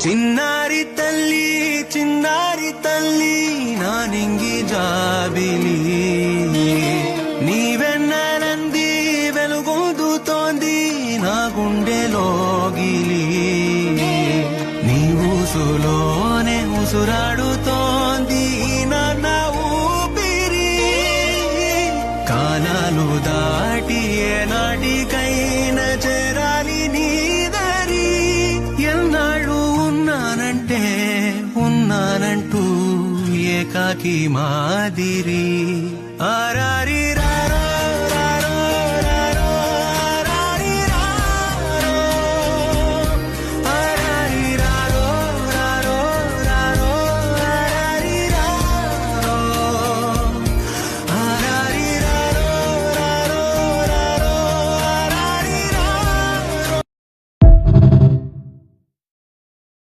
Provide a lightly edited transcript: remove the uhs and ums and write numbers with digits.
చిన్నారి తల్లి చిన్నారి తల్లి నా నింగి జాబిలి నీవెన్ననంది వెలుగొందుతోంది నా గుండెలోగిలి నీ ఊసులోనే ఉసురాడుతోంది నా ఊపిరి కాలాలు దాటి ఏనాటికైనా చేరాలి నీ దరి ఎన్నాళ్ళు ఉన్నానంటూ ఏకాకి మాదిరి ఆరారి